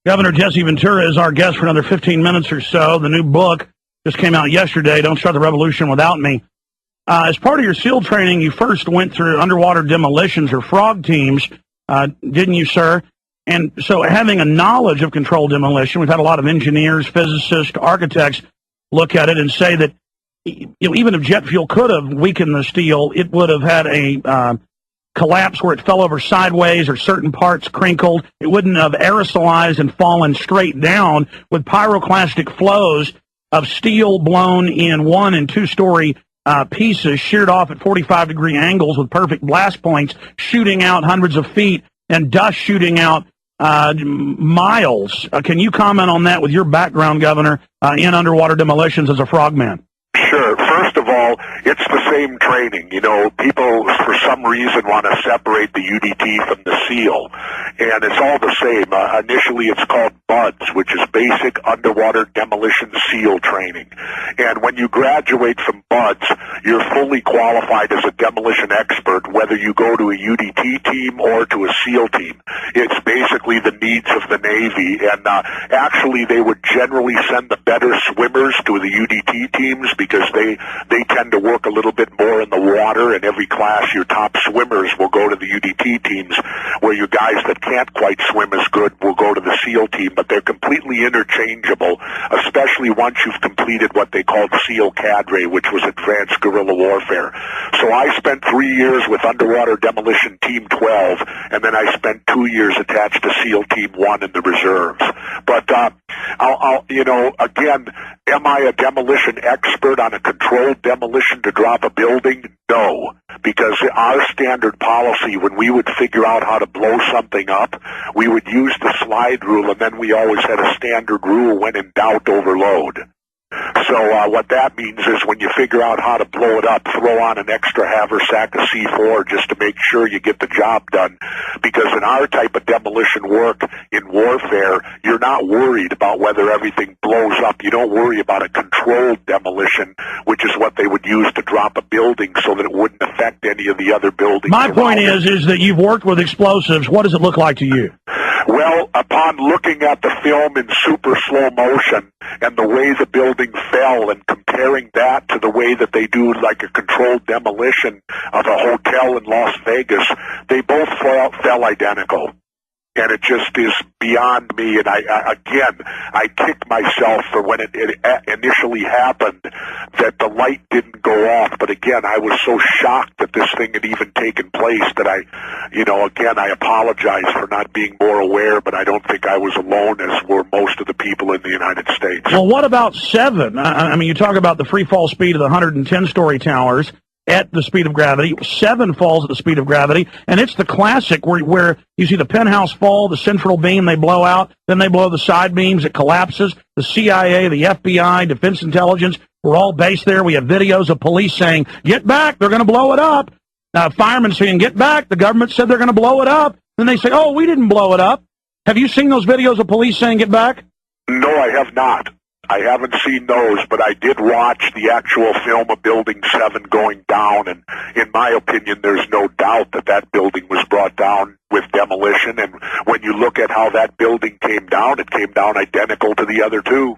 Governor Jesse Ventura is our guest for another 15 minutes or so. The new book just came out yesterday, Don't Start the Revolution Without Me. As part of your SEAL training, you first went through underwater demolitions or frog teams, didn't you, sir? And so having a knowledge of controlled demolition, we've had a lot of engineers, physicists, architects look at it and say that even if jet fuel could have weakened the steel, it would have had a collapse where it fell over sideways or certain parts crinkled. It wouldn't have aerosolized and fallen straight down with pyroclastic flows of steel blown in 1- and 2-story pieces, sheared off at 45-degree angles with perfect blast points, shooting out hundreds of feet and dust shooting out miles. Can you comment on that with your background, Governor, in underwater demolitions as a frogman? Sure. First of all, it's the same training. You know, people for some reason want to separate the UDT from the SEAL, and it's all the same. Initially, it's called BUDS, which is Basic Underwater Demolition SEAL Training. And when you graduate from BUDS, you're fully qualified as a demolition expert, whether you go to a UDT team or to a SEAL team. It's basically the needs of the Navy, and actually they would generally send the better swimmers to the UDT teams because they tend to work a little bit more in the water. In every class, your top swimmers will go to the UDT teams, where your guys that can't quite swim as good will go to the SEAL team, but they're completely interchangeable, especially once you've completed what they called SEAL Cadre, which was Advanced Guerrilla Warfare. So I spent 3 years with Underwater Demolition Team 12, and then I spent 2 years attached to SEAL Team 1 in the reserves. But again, am I a demolition expert on a controlled demolition to drop a building? No, because our standard policy, when we would figure out how to blow something up, we would use the slide rule, and then we always had a standard rule: when in doubt, overload. So what that means is when you figure out how to blow it up, throw on an extra haversack of C4 just to make sure you get the job done. Because in our type of demolition work in warfare, you're not worried about whether everything blows up. You don't worry about a controlled demolition, which is what they would use to drop a building so that it wouldn't affect any of the other buildings. My point is that you've worked with explosives. What does it look like to you? Well, upon looking at the film in super slow motion and the way the building fell and comparing that to the way that they do like a controlled demolition of a hotel in Las Vegas, they both fell identical. And it just is beyond me. And I kick myself for when it initially happened that the light didn't go off. But again, I was so shocked that this thing had even taken place that I apologize for not being more aware, but I don't think I was alone, as were most of the people in the United States. Well, what about 7? I mean, you talk about the free fall speed of the 110-story towers at the speed of gravity. 7 falls at the speed of gravity, and it's the classic where you see the penthouse fall, the central beam they blow out, then they blow the side beams, it collapses. The CIA, the FBI, Defense Intelligence, we're all based there. We have videos of police saying, "Get back, they're going to blow it up." Firemen saying, "Get back, the government said they're going to blow it up." Then they say, "Oh, we didn't blow it up." Have you seen those videos of police saying, "Get back"? No, I have not. I haven't seen those, but I did watch the actual film of Building 7 going down, and in my opinion, there's no doubt that that building was brought down with demolition, and when you look at how that building came down, it came down identical to the other two.